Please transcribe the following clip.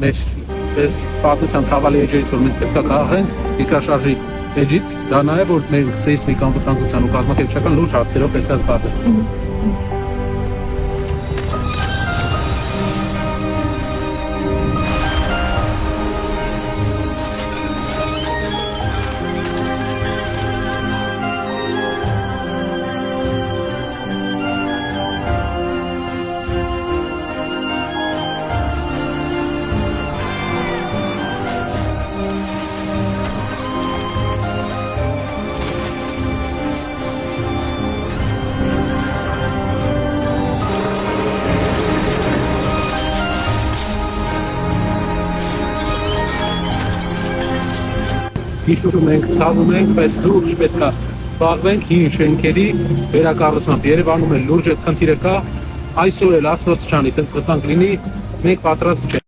մեր այս պատմության ցավալի էջերից, որ մենք պետք է քաղենք երկրաշարժի էջից, դա նաև որ մենք սեյսմիկ անվտանգության ու կազմակերպչական լուրջ հարցերով պետք է զբաղվենք։ Հիշում ենք, ցավում ենք, բայց լուրջ պետք է զբաղվենք հին շենքերի վերակառուցմամբ։ Երևանում էլ լուրջ այդ խնդիրը կա, այսօր էլ Աստված չանի, այդպես վտանգ լինի, մենք պատրաստ չենք։